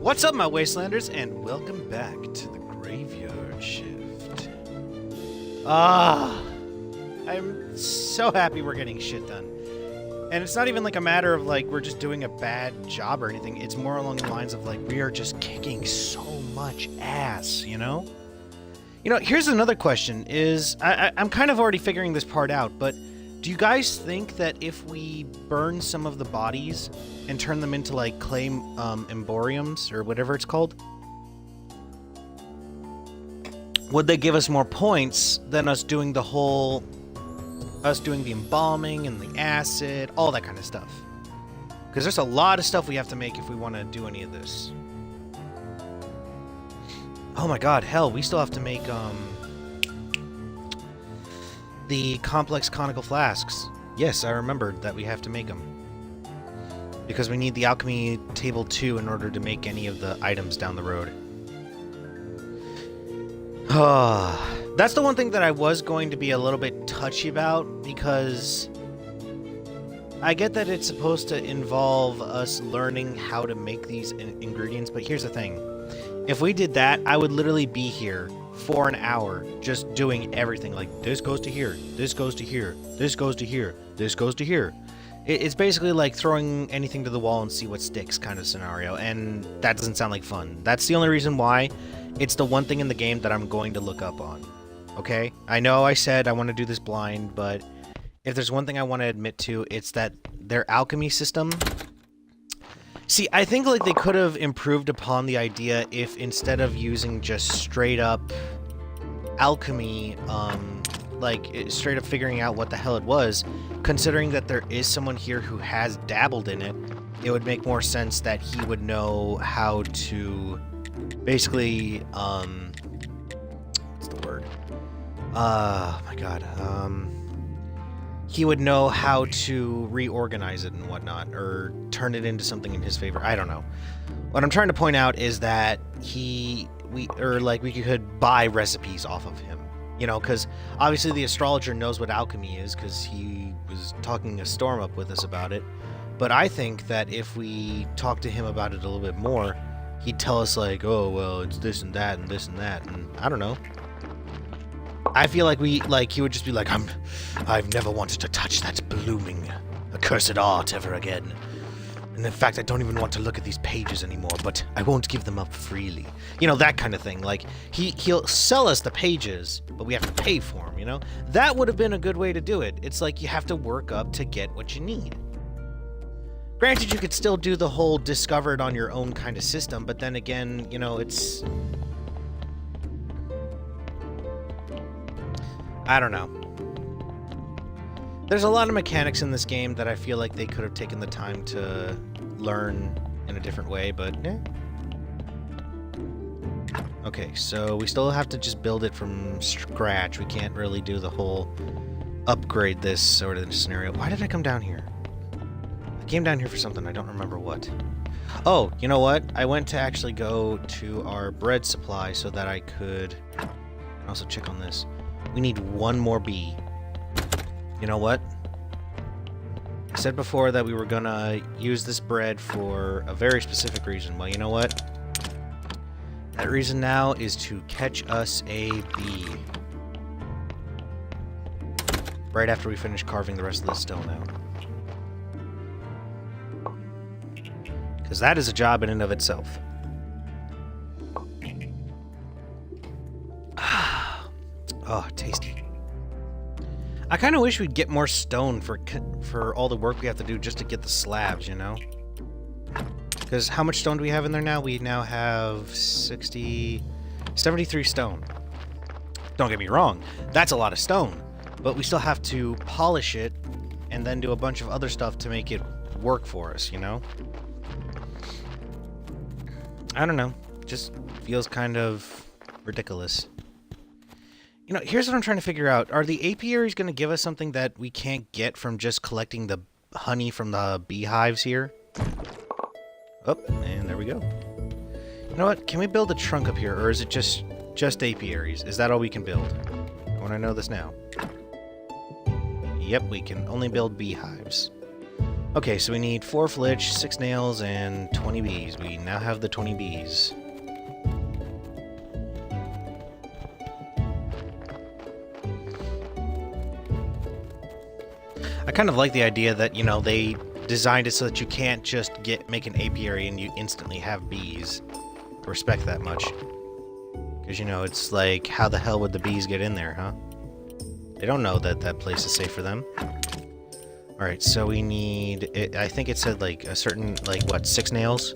What's up, my Wastelanders, and welcome back to the Graveyard Shift. I'm so happy we're getting shit done. And it's not even like a matter of like we're just doing a bad job or anything. It's more along the lines of like we are just kicking so much ass, you know? You know, here's another question is, I'm kind of already figuring this part out, but do you guys think that if we burn some of the bodies and turn them into like clay emboriums or whatever it's called, would they give us more points than us doing the embalming and the acid, all that kind of stuff? Because there's a lot of stuff we have to make if we want to do any of this. Oh my god, hell, we still have to make the complex conical flasks. Yes, I remembered that we have to make them. Because we need the alchemy table 2 in order to make any of the items down the road. That's the one thing that I was going to be a little bit touchy about, because I get that it's supposed to involve us learning how to make these ingredients, but here's the thing. If we did that, I would literally be here for an hour just doing everything. Like, this goes to here, this goes to here, this goes to here, this goes to here. It's basically like throwing anything to the wall and see what sticks kind of scenario, and that doesn't sound like fun. That's the only reason why it's the one thing in the game that I'm going to look up on. Okay? I know I said I want to do this blind, but if there's one thing I want to admit to, it's that their alchemy system... See, I think like they could have improved upon the idea if instead of using just straight up alchemy, straight up figuring out what the hell it was, considering that there is someone here who has dabbled in it, it would make more sense that he would know how to basically, what's the word? Oh my god, he would know how to reorganize it and whatnot, or turn it into something in his favor. I don't know. What I'm trying to point out is that we could buy recipes off of him. You know, because obviously the astrologer knows what alchemy is, because he was talking a storm up with us about it. But I think that if we talk to him about it a little bit more, he'd tell us like, oh, well, it's this and that and this and that, and I don't know. I feel like he would just be like, I've never wanted to touch that blooming, accursed art ever again. And in fact, I don't even want to look at these pages anymore, but I won't give them up freely. You know, that kind of thing. Like, he'll sell us the pages, but we have to pay for them, you know? That would have been a good way to do it. It's like you have to work up to get what you need. Granted, you could still do the whole discover it on your own kind of system, but then again, you know, it's... I don't know. There's a lot of mechanics in this game that I feel like they could have taken the time to learn in a different way, but eh. Okay, so we still have to just build it from scratch. We can't really do the whole upgrade this sort of scenario. Why did I come down here? I came down here for something. I don't remember what. Oh, you know what? I went to actually go to our bread supply so that I could also check on this. We need one more bee. You know what? I said before that we were gonna use this bread for a very specific reason. Well, you know what? That reason now is to catch us a bee. Right after we finish carving the rest of the stone out. Because that is a job in and of itself. Oh, tasty. I kind of wish we'd get more stone for all the work we have to do just to get the slabs, you know? Because how much stone do we have in there now? We now have 73 stone. Don't get me wrong, that's a lot of stone. But we still have to polish it and then do a bunch of other stuff to make it work for us, you know? I don't know. Just feels kind of ridiculous. You know, here's what I'm trying to figure out. Are the apiaries going to give us something that we can't get from just collecting the honey from the beehives here? Oh, and there we go. You know what? Can we build a trunk up here, or is it just apiaries? Is that all we can build? I want to know this now. Yep, we can only build beehives. Okay, so we need 4 flitch, 6 nails, and 20 bees. We now have the 20 bees. I kind of like the idea that, you know, they designed it so that you can't just make an apiary and you instantly have bees. I respect that much. Because, you know, it's like, how the hell would the bees get in there, huh? They don't know that that place is safe for them. Alright, so we need... I think it said, like, a certain, like, what, 6 nails?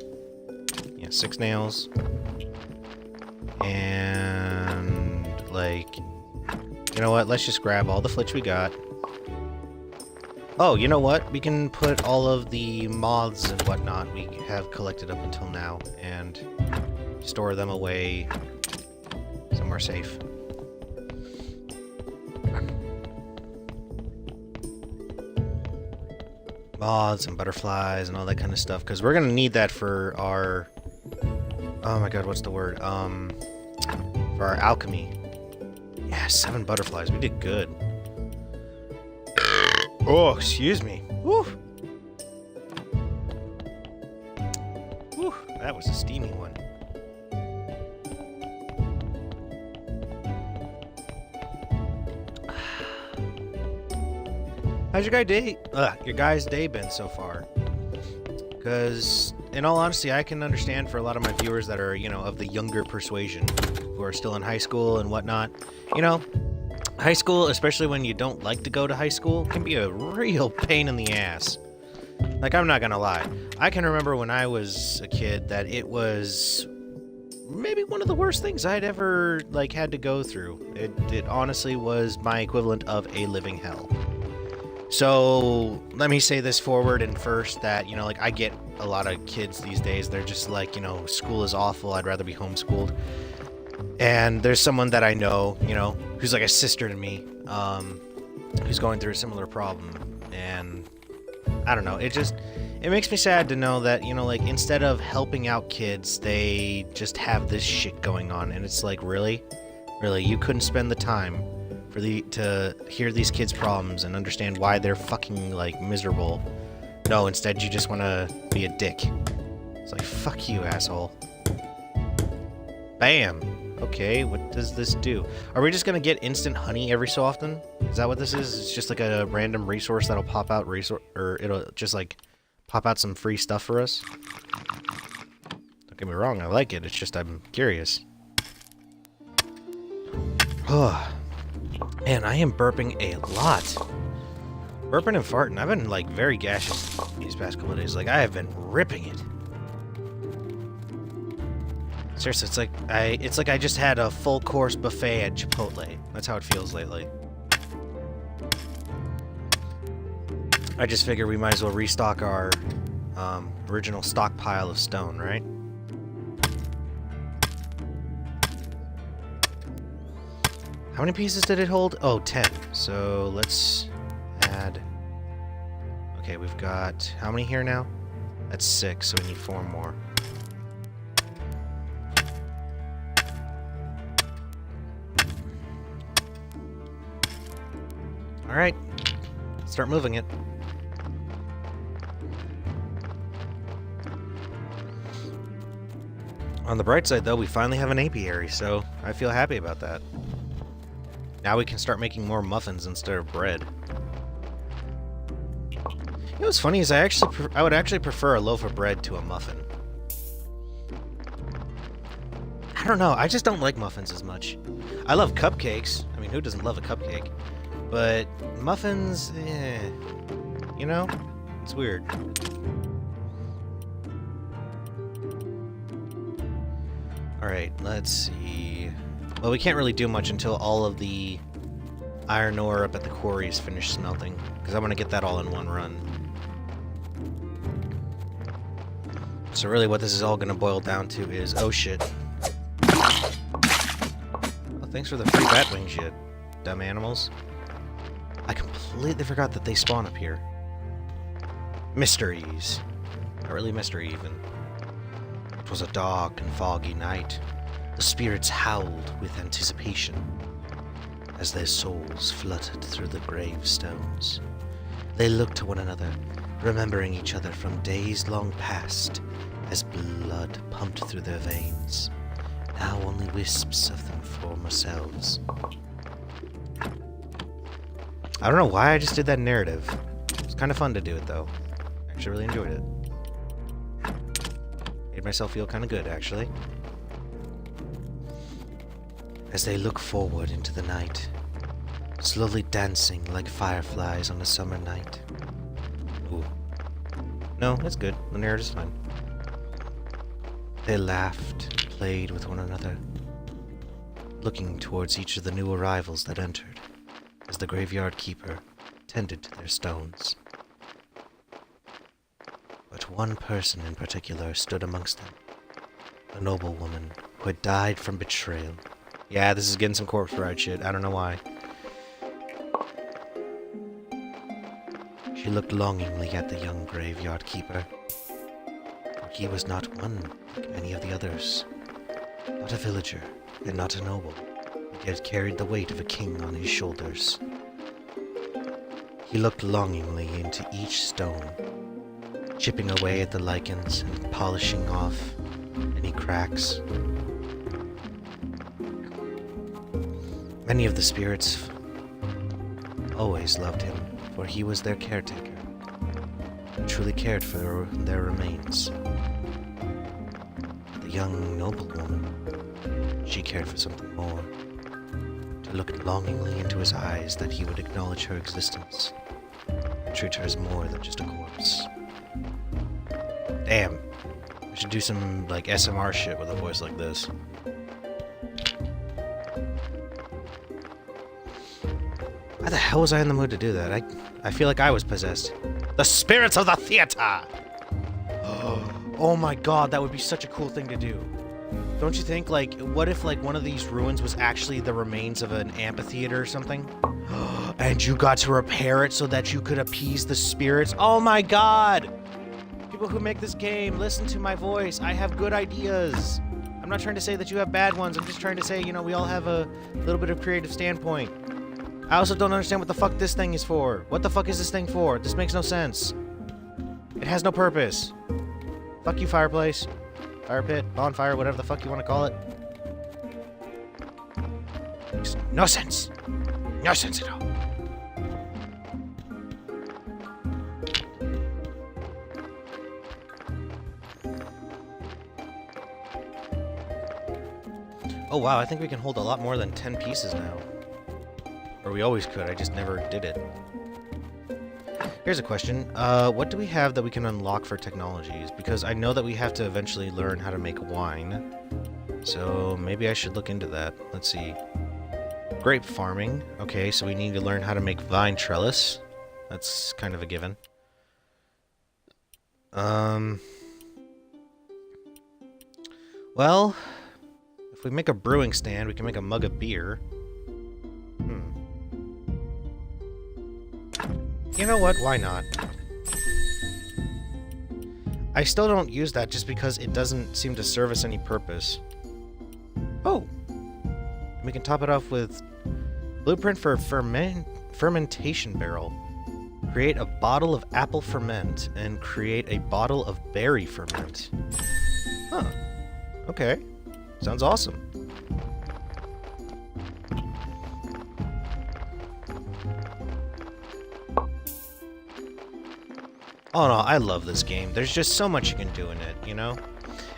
Yeah, 6 nails. And, like... You know what? Let's just grab all the flitch we got. Oh, you know what? We can put all of the moths and whatnot we have collected up until now and store them away somewhere safe. Moths and butterflies and all that kind of stuff, because we're gonna need that for our... Oh my god, what's the word? For our alchemy. Yeah, 7 butterflies. We did good. Oh, excuse me. Woo! Woo, that was a steamy one. How's your guys' day been so far? Because, in all honesty, I can understand for a lot of my viewers that are, you know, of the younger persuasion, who are still in high school and whatnot. You know, high school, especially when you don't like to go to high school, can be a real pain in the ass. Like, I'm not gonna lie. I can remember when I was a kid that it was maybe one of the worst things I'd ever, like, had to go through. It honestly was my equivalent of a living hell. So, let me say this forward and first that, you know, like, I get a lot of kids these days, they're just like, you know, school is awful, I'd rather be homeschooled. And there's someone that I know, you know, who's like a sister to me, who's going through a similar problem. And I don't know, it makes me sad to know that, you know, like, instead of helping out kids, they just have this shit going on. And it's like, really? Really, you couldn't spend the time to hear these kids' problems and understand why they're fucking, like, miserable. No, instead you just want to be a dick. It's like, fuck you, asshole. Bam! Okay, what does this do? Are we just gonna get instant honey every so often? Is that what this is? It's just like a random resource that'll pop out or it'll just, like, pop out some free stuff for us? Don't get me wrong, I like it, it's just I'm curious. Oh. Man, I am burping a lot. Burping and farting. I've been, like, very gaseous these past couple of days. Like, I have been ripping it. Seriously, it's like I just had a full course buffet at Chipotle. That's how it feels lately. I just figure we might as well restock our original stockpile of stone, right? How many pieces did it hold? Oh, 10. So let's add... Okay, we've got... How many here now? That's 6, so we need 4 more. Alright. Start moving it. On the bright side, though, we finally have an apiary, so I feel happy about that. Now we can start making more muffins instead of bread. You know what's funny is I would actually prefer a loaf of bread to a muffin. I don't know, I just don't like muffins as much. I love cupcakes. I mean, who doesn't love a cupcake? But muffins, you know, it's weird. Alright, let's see. Well, we can't really do much until all of the iron ore up at the quarry is finished smelting, because I want to get that all in one run. So really what this is all going to boil down to is, oh shit. Oh, thanks for the free bat wings, you dumb animals. I completely forgot that they spawn up here. Mysteries. Not really mystery, even. It was a dark and foggy night. The spirits howled with anticipation as their souls fluttered through the gravestones. They looked to one another remembering each other from days long past as blood pumped through their veins. Now only wisps of them form ourselves. I don't know why I just did that narrative. It's kind of fun to do it, though. I actually really enjoyed it. Made myself feel kind of good, actually. As they look forward into the night, slowly dancing like fireflies on a summer night. Ooh. No, that's good. The narrative's fine. They laughed, played with one another, looking towards each of the new arrivals that entered, as the graveyard keeper tended to their stones. But one person in particular stood amongst them, a noblewoman who had died from betrayal. Yeah, this is getting some corpse bride shit. I don't know why. She looked longingly at the young graveyard keeper, for he was not one like many of the others. Not a villager, and not a noble, but yet carried the weight of a king on his shoulders. He looked longingly into each stone, chipping away at the lichens and polishing off any cracks. Many of the spirits always loved him, for he was their caretaker, and truly cared for their remains. The young noblewoman, she cared for something more, to look longingly into his eyes that he would acknowledge her existence, and treat her as more than just a corpse. Damn, I should do some, like, SMR shit with a voice like this. Why the hell was I in the mood to do that? I feel like I was possessed. The spirits of the theater! Oh my god, that would be such a cool thing to do. Don't you think? Like, what if, like, one of these ruins was actually the remains of an amphitheater or something? And you got to repair it so that you could appease the spirits? Oh my god! People who make this game, listen to my voice. I have good ideas. I'm not trying to say that you have bad ones. I'm just trying to say, you know, we all have a little bit of creative standpoint. I also don't understand what the fuck this thing is for. What the fuck is this thing for? This makes no sense. It has no purpose. Fuck you, fireplace. Fire pit, bonfire, whatever the fuck you want to call it. Makes no sense. No sense at all. Oh wow, I think we can hold a lot more than 10 pieces now. Or we always could, I just never did it. Here's a question. What do we have that we can unlock for technologies? Because I know that we have to eventually learn how to make wine. So maybe I should look into that. Let's see. Grape farming. Okay, so we need to learn how to make vine trellis. That's kind of a given. Well, if we make a brewing stand, we can make a mug of beer. You know what? Why not? I still don't use that just because it doesn't seem to serve us any purpose. Oh! We can top it off with blueprint for fermentation barrel. Create a bottle of apple ferment and create a bottle of berry ferment. Huh. Okay. Sounds awesome. Oh no, I love this game. There's just so much you can do in it, you know?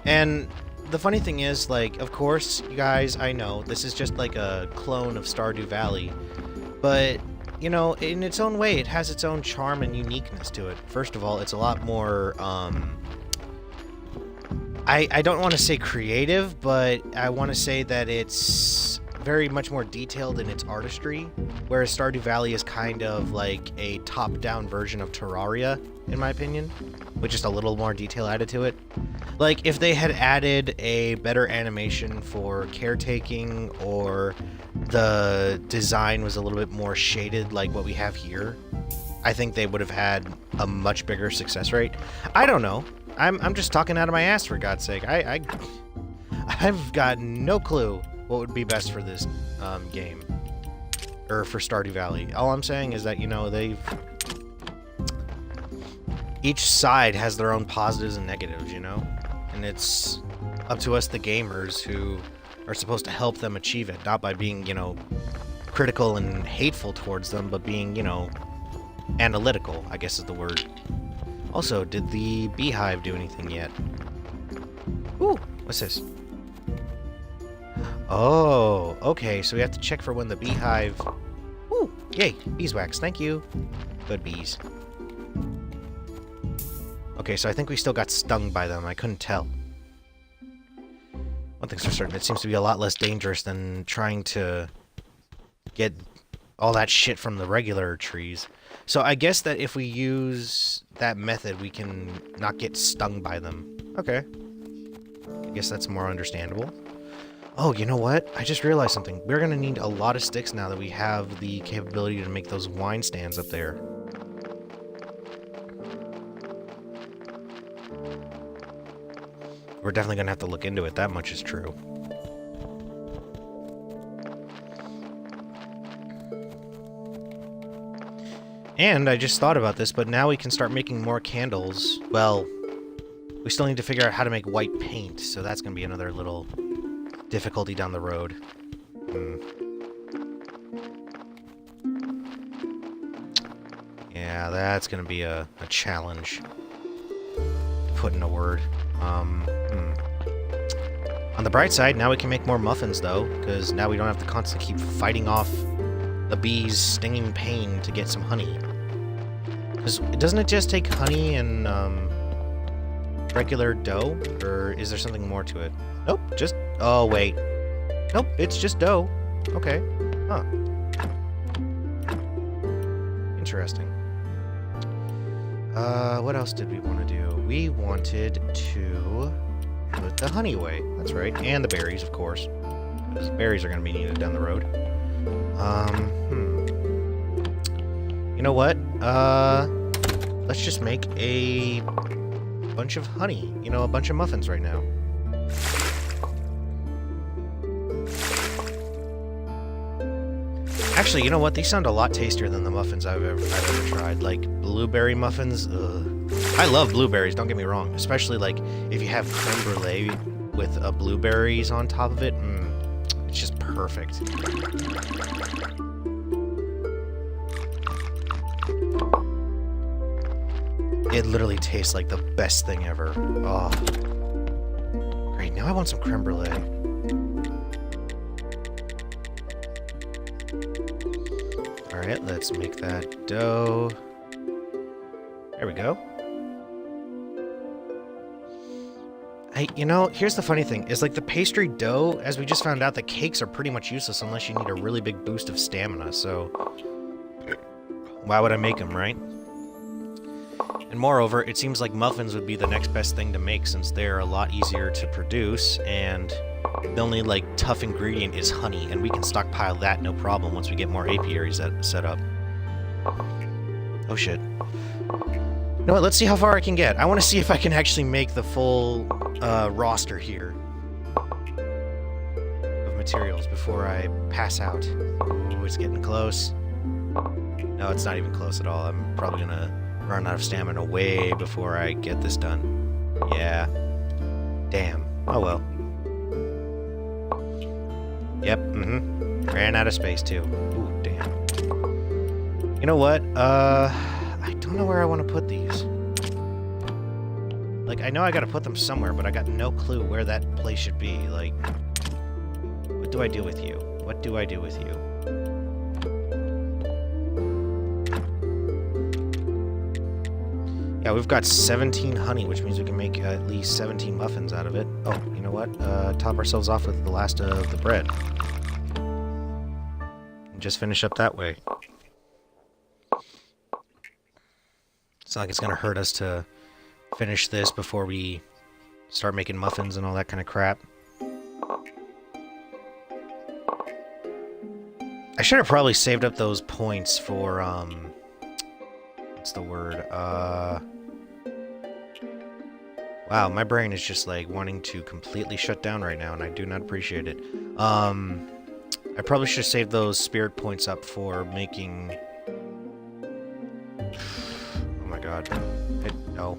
And the funny thing is, like, of course, you guys, I know, this is just like a clone of Stardew Valley, but, you know, in its own way, it has its own charm and uniqueness to it. First of all, it's a lot more, I don't want to say creative, but I want to say that it's very much more detailed in its artistry, whereas Stardew Valley is kind of like a top-down version of Terraria, in my opinion, with just a little more detail added to it. Like, if they had added a better animation for caretaking, or the design was a little bit more shaded like what we have here, I think they would have had a much bigger success rate. I don't know. I'm just talking out of my ass, for God's sake. I've got no clue what would be best for this game, or for Stardew Valley. All I'm saying is that, you know, each side has their own positives and negatives, you know? And it's up to us, the gamers, who are supposed to help them achieve it, not by being, you know, critical and hateful towards them, but being, you know, analytical, I guess is the word. Also, did the beehive do anything yet? Ooh, what's this? Oh, okay, so we have to check for when the beehive... Ooh, yay, beeswax, thank you. Good bees. Okay, so I think we still got stung by them, I couldn't tell. One thing's for certain, it seems to be a lot less dangerous than trying to get all that shit from the regular trees. So I guess that if we use that method, we can not get stung by them. Okay. I guess that's more understandable. Oh, you know what? I just realized something. We're gonna need a lot of sticks now that we have the capability to make those wine stands up there. We're definitely gonna have to look into it, that much is true. And I just thought about this, but now we can start making more candles. Well, we still need to figure out how to make white paint, so that's gonna be another little difficulty down the road. Yeah, that's gonna be a challenge, to put in a word. On the bright side, now we can make more muffins, though, because now we don't have to constantly keep fighting off the bees' stinging pain to get some honey. Because doesn't it just take honey and regular dough, or is there something more to it? Nope, just... Oh, wait. Nope, it's just dough. Okay. Huh. Interesting. What else did we want to do? We wanted to put the honey away. That's right. And the berries, of course. Because berries are going to be needed down the road. You know what? Let's just make a bunch of honey. You know, a bunch of muffins right now. Actually, you know what? These sound a lot tastier than the muffins I've ever tried. Like, blueberry muffins, ugh. I love blueberries, don't get me wrong. Especially, like, if you have creme brulee with blueberries on top of it. It's just perfect. It literally tastes like the best thing ever. Oh. Great, now I want some creme brulee. Alright, let's make that dough. There we go. You know, here's the funny thing, is like the pastry dough, as we just found out, the cakes are pretty much useless unless you need a really big boost of stamina, so why would I make them, right? And moreover, it seems like muffins would be the next best thing to make since they're a lot easier to produce, and the only, like, tough ingredient is honey, and we can stockpile that no problem once we get more apiaries set up. Oh shit. You know what, let's see how far I can get. I want to see if I can actually make the full roster here of materials before I pass out. Ooh, it's getting close. No, it's not even close at all. I'm probably gonna run out of stamina way before I get this done. Yeah. Damn. Oh well. Yep, ran out of space too. Ooh, damn. You know what? I don't know where I want to put these. Like, I know I gotta put them somewhere, but I got no clue where that place should be. Like, what do I do with you? What do I do with you? Yeah, we've got 17 honey, which means we can make at least 17 muffins out of it. Oh, you know what? Top ourselves off with the last of the bread. And just finish up that way. It's not like it's gonna hurt us to finish this before we start making muffins and all that kind of crap. I should have probably saved up those points for, what's the word? Wow, my brain is just, like, wanting to completely shut down right now, and I do not appreciate it. I probably should have saved those spirit points up for making... Oh my god. No.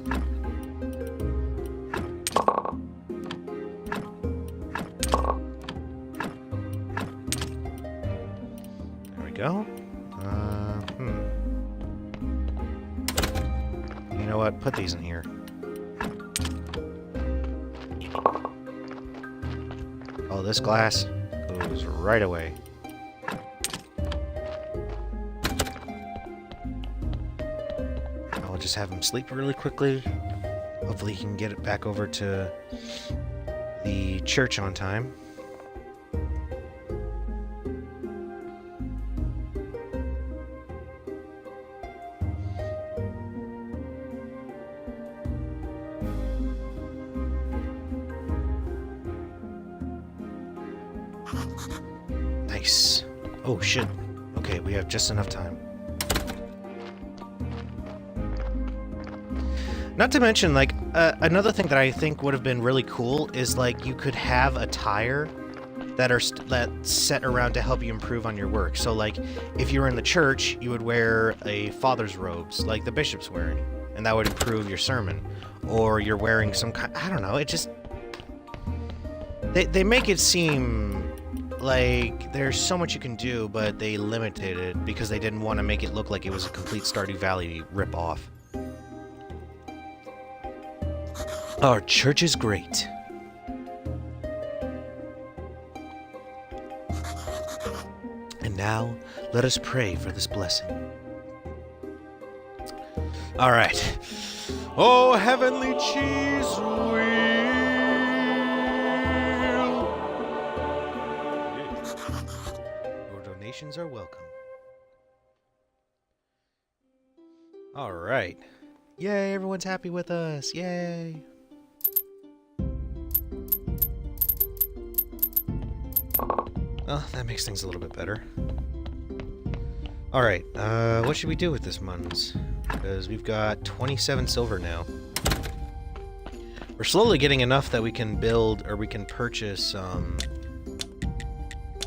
There we go. You know what? Put these in here. Oh, this glass goes right away. I'll just have him sleep really quickly. Hopefully he can get it back over to the church on time. Nice. Oh, shit. Okay, we have just enough time. Not to mention, like, another thing that I think would have been really cool is, like, you could have a tire that's set around to help you improve on your work. So, like, if you were in the church, you would wear a father's robes, like the bishop's wearing, and that would improve your sermon. Or you're wearing some kind... I don't know, it just... They make it seem like there's so much you can do, but they limited it because they didn't want to make it look like it was a complete Stardew Valley ripoff. Our church is great. And now, let us pray for this blessing. All right. Oh, heavenly cheese wheel. Your donations are welcome. All right. Yay, everyone's happy with us. Yay. Well, that makes things a little bit better. Alright, what should we do with this muns? Because we've got 27 silver now. We're slowly getting enough that we can build, or we can purchase,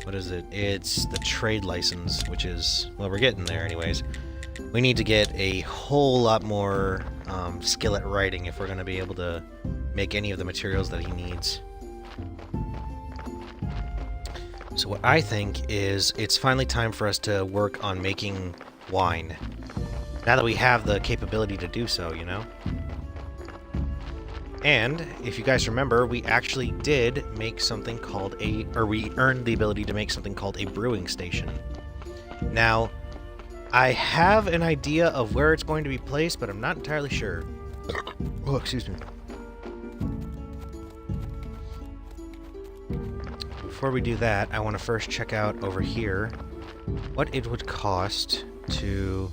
what is it? It's the trade license, which is, well, we're getting there anyways. We need to get a whole lot more skill at writing if we're going to be able to make any of the materials that he needs. So what I think is it's finally time for us to work on making wine. Now that we have the capability to do so, you know? And, if you guys remember, we actually did make something called we earned the ability to make something called a brewing station. Now, I have an idea of where it's going to be placed, but I'm not entirely sure. Oh, excuse me. Before we do that, I want to first check out over here what it would cost to...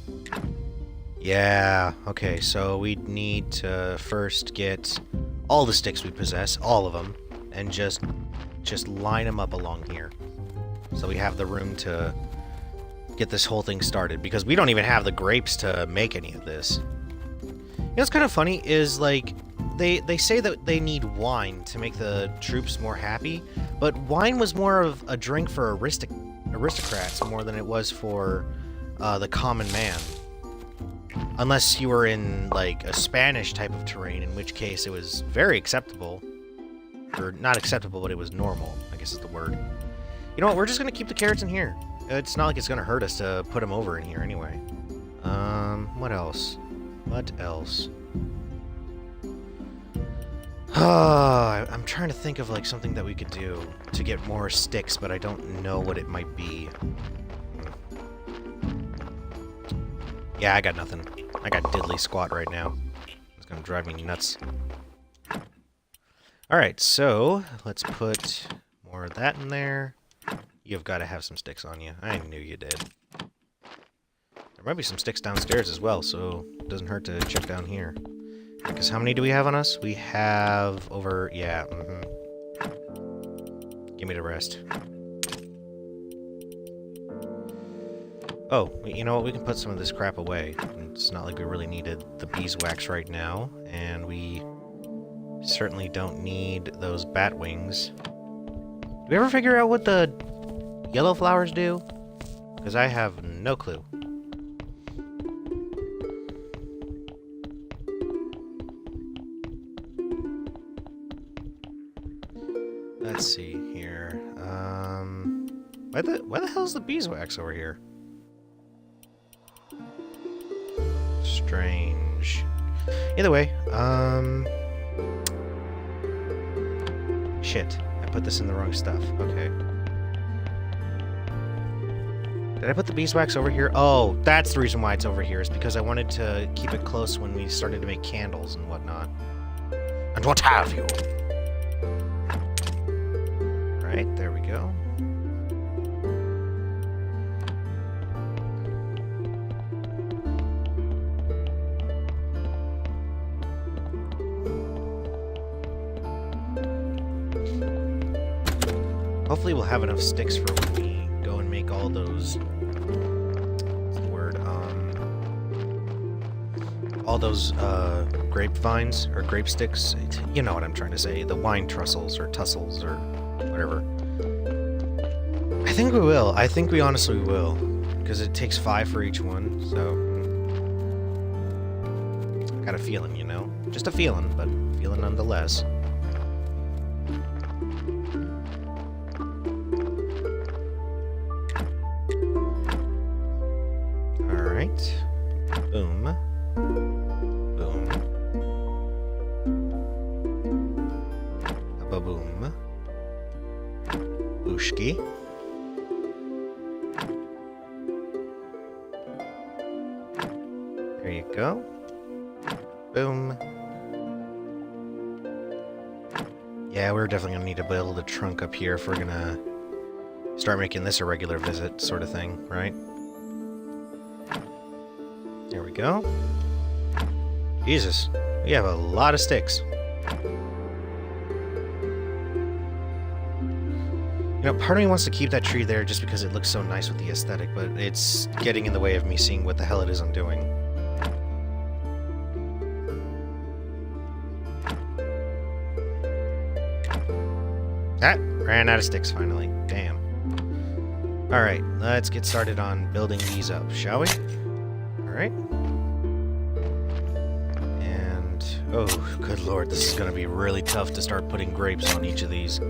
Yeah, okay, so we'd need to first get all the sticks we possess, all of them, and just line them up along here. So we have the room to get this whole thing started, because we don't even have the grapes to make any of this. You know what's kind of funny is, like, they say that they need wine to make the troops more happy, but wine was more of a drink for aristocrats more than it was for the common man. Unless you were in, like, a Spanish type of terrain, in which case it was very acceptable. Or, not acceptable, but it was normal, I guess is the word. You know what, we're just going to keep the carrots in here. It's not like it's going to hurt us to put them over in here anyway. What else? What else? I'm trying to think of, like, something that we could do to get more sticks, but I don't know what it might be. Yeah, I got nothing. I got diddly squat right now. It's gonna drive me nuts. Alright, so let's put more of that in there. You've got to have some sticks on you. I knew you did. There might be some sticks downstairs as well, so it doesn't hurt to check down here. Because how many do we have on us? We have over... yeah, Give me the rest. Oh, you know what? We can put some of this crap away. It's not like we really needed the beeswax right now, and we certainly don't need those bat wings. Do we ever figure out what the yellow flowers do? Because I have no clue. let's see here. Why the hell is the beeswax over here? Strange. Either way, shit. I put this in the wrong stuff. Okay. Did I put the beeswax over here? Oh, that's the reason why it's over here. Is because I wanted to keep it close when we started to make candles and whatnot. And what have you? Right, there we go. Hopefully we'll have enough sticks for when we go and make all those... what's the word? All those, grapevines, or grape sticks. You know what I'm trying to say. The wine trussels, or tussles, or whatever. I think we will. I think we honestly will. Because it takes 5 for each one, so... got a feeling, you know? Just a feeling, but feeling nonetheless. Alright. Boom. Boom. Ba-boom. Booshki. There you go. Boom. Yeah, we're definitely gonna need to build a trunk up here if we're gonna start making this a regular visit sort of thing, right? There we go. Jesus, we have a lot of sticks. You know, part of me wants to keep that tree there just because it looks so nice with the aesthetic, but it's getting in the way of me seeing what the hell it is I'm doing. Ah, ran out of sticks finally. Damn. Alright, let's get started on building these up, shall we? Alright. And... oh, good lord, this is gonna be really tough to start putting grapes on each of these.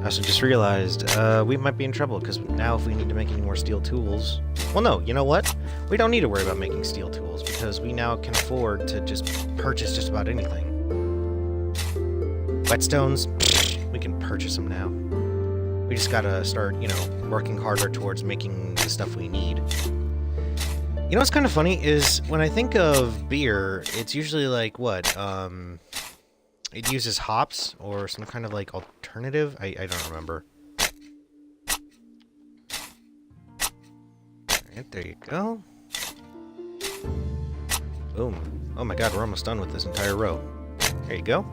I also just realized, we might be in trouble, because now if we need to make any more steel tools... well, no, you know what? We don't need to worry about making steel tools, because we now can afford to just purchase just about anything. Whetstones, we can purchase them now. We just gotta start, you know, working harder towards making the stuff we need. You know what's kind of funny is, when I think of beer, it's usually like, what, it uses hops, or some kind of, like, alternative? I don't remember. Alright, there you go. Boom. Oh my god, we're almost done with this entire row. There you go.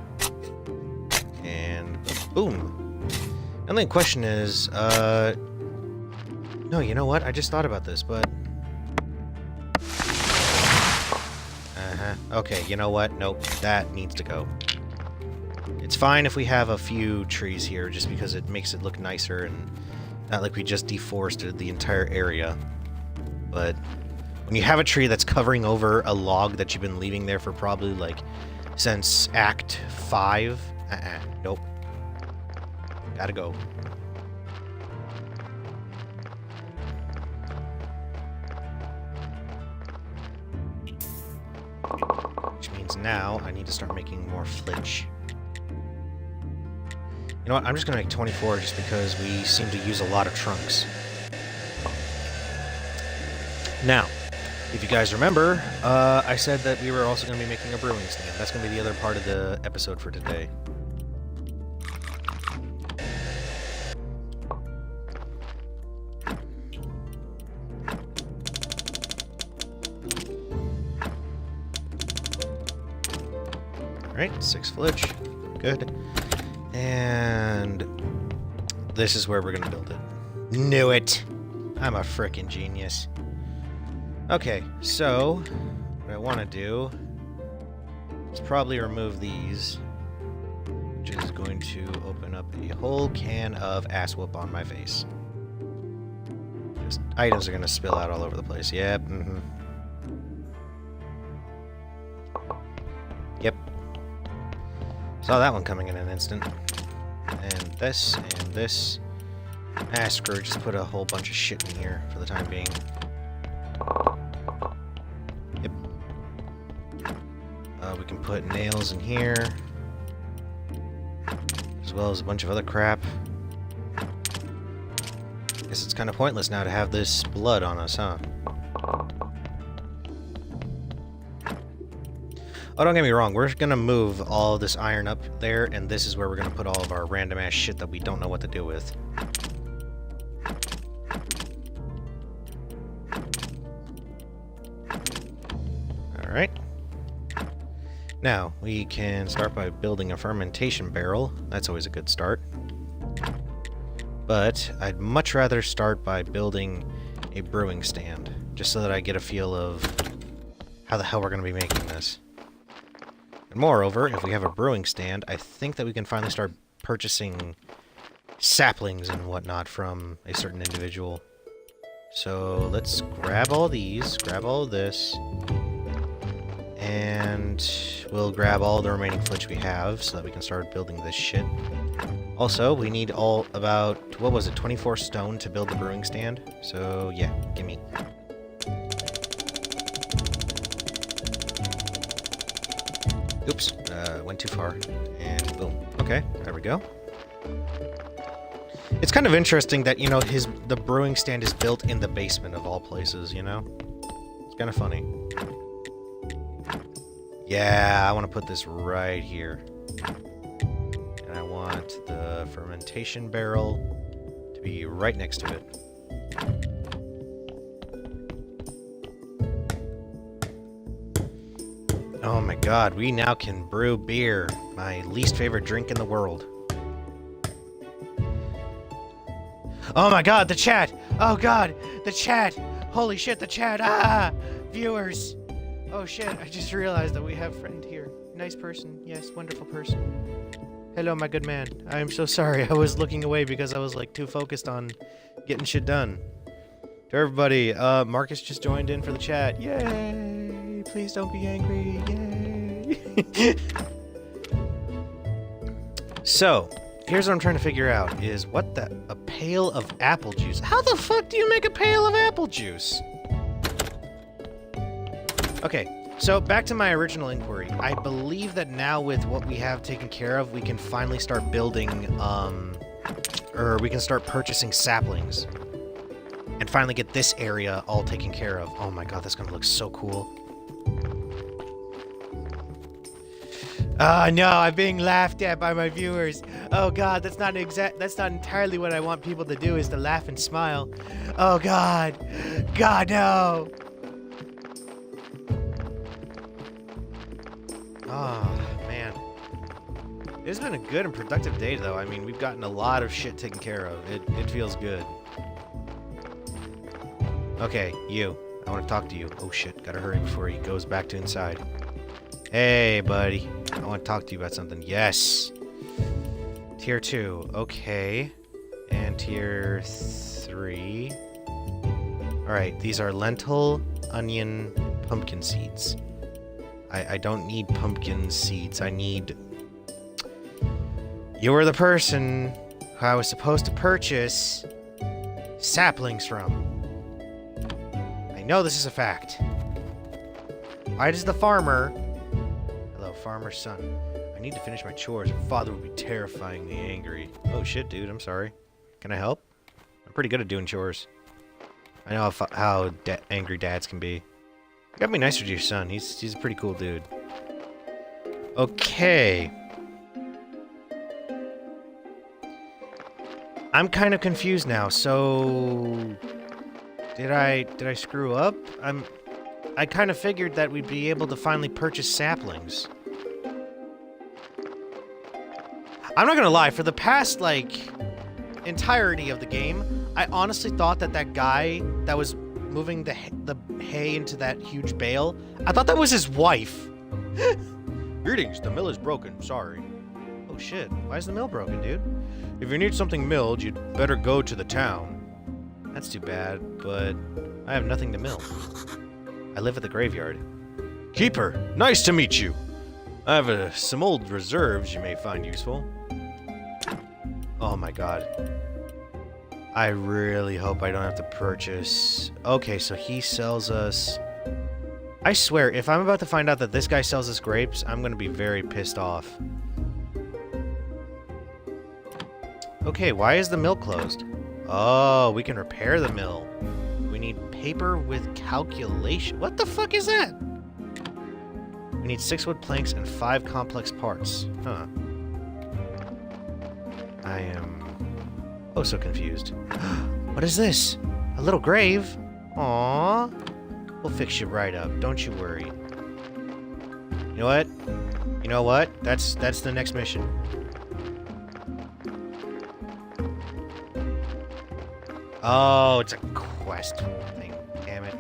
And boom. The only question is, no, you know what? I just thought about this, but... okay, you know what? Nope, that needs to go. It's fine if we have a few trees here, just because it makes it look nicer and not like we just deforested the entire area. But when you have a tree that's covering over a log that you've been leaving there for probably, like, since Act 5, nope. Gotta go. Which means now I need to start making more flitch. You know what, I'm just gonna make 24 just because we seem to use a lot of trunks. Now, if you guys remember, I said that we were also gonna be making a brewing stand. That's gonna be the other part of the episode for today. Alright, 6 flitch. Good. And this is where we're gonna build it. Knew it! I'm a frickin' genius. Okay, so what I want to do is probably remove these, which is going to open up a whole can of ass whoop on my face. Just items are going to spill out all over the place. Yep, Saw that one coming in an instant. And this, and this. Ah, screw it, just put a whole bunch of shit in here for the time being. Yep. We can put nails in here. As well as a bunch of other crap. Guess it's kind of pointless now to have this blood on us, huh? Oh, don't get me wrong, we're gonna move all of this iron up there, and this is where we're gonna put all of our random-ass shit that we don't know what to do with. Alright. Now, we can start by building a fermentation barrel. That's always a good start. But I'd much rather start by building a brewing stand, just so that I get a feel of how the hell we're gonna be making this. And moreover, if we have a brewing stand, I think that we can finally start purchasing saplings and whatnot from a certain individual. So let's grab all these, grab all of this, and we'll grab all the remaining flitch we have so that we can start building this shit. Also, we need about, what was it, 24 stone to build the brewing stand? So yeah, gimme. Oops, went too far, and boom. Okay, there we go. It's kind of interesting that, you know, the brewing stand is built in the basement of all places, you know? It's kind of funny. Yeah, I want to put this right here. And I want the fermentation barrel to be right next to it. Oh my god, we now can brew beer, my least favorite drink in the world. Oh my god, the chat! Oh god, the chat! Holy shit, the chat! Ah! Viewers! Oh shit, I just realized that we have a friend here. Nice person, yes, wonderful person. Hello, my good man. I am so sorry, I was looking away because I was like too focused on getting shit done. To everybody, Marcus just joined in for the chat. Yay! Please don't be angry. Yay! So, here's what I'm trying to figure out, is a pail of apple juice. How the fuck do you make a pail of apple juice? Okay, so back to my original inquiry. I believe that now with what we have taken care of, we can finally start building, or we can start purchasing saplings. And finally get this area all taken care of. Oh my god, that's gonna look so cool. Oh no, I'm being laughed at by my viewers. Oh god, that's not entirely what I want people to do, is to laugh and smile. Oh god. God, no. Oh, man. It's been a good and productive day, though. I mean, we've gotten a lot of shit taken care of. It feels good. Okay, you. I want to talk to you. Oh shit, gotta hurry before he goes back to inside. Hey, buddy. I want to talk to you about something. Yes! Tier 2. Okay. And Tier 3. Alright, these are lentil, onion, pumpkin seeds. I don't need pumpkin seeds. I need... You're the person who I was supposed to purchase saplings from. I know this is a fact. Why does the farmer... Hello, farmer's son. I need to finish my chores or father will be terrifyingly angry. Oh shit, dude, I'm sorry. Can I help? I'm pretty good at doing chores. I know how angry dads can be. You gotta be nicer to your son. He's a pretty cool dude. Okay. I'm kind of confused now. So did I screw up? I kind of figured that we'd be able to finally purchase saplings. I'm not gonna lie, for the past, like, entirety of the game, I honestly thought that guy that was moving the hay into that huge bale, I thought that was his wife. Greetings, the mill is broken, sorry. Oh shit, why is the mill broken, dude? If you need something milled, you'd better go to the town. That's too bad, but I have nothing to mill. I live at the graveyard. Keeper, nice to meet you. I have some old reserves you may find useful. Oh my god. I really hope I don't have to purchase... Okay, so he sells us... I swear, if I'm about to find out that this guy sells us grapes, I'm gonna be very pissed off. Okay, why is the mill closed? Oh, we can repair the mill. We need paper with calculation. What the fuck is that? We need 6 wood planks and 5 complex parts. Huh. I am... oh, so confused. What is this? A little grave? Aww. We'll fix you right up. Don't you worry. You know what? You know what? That's the next mission. Oh, it's a quest thing. Damn it.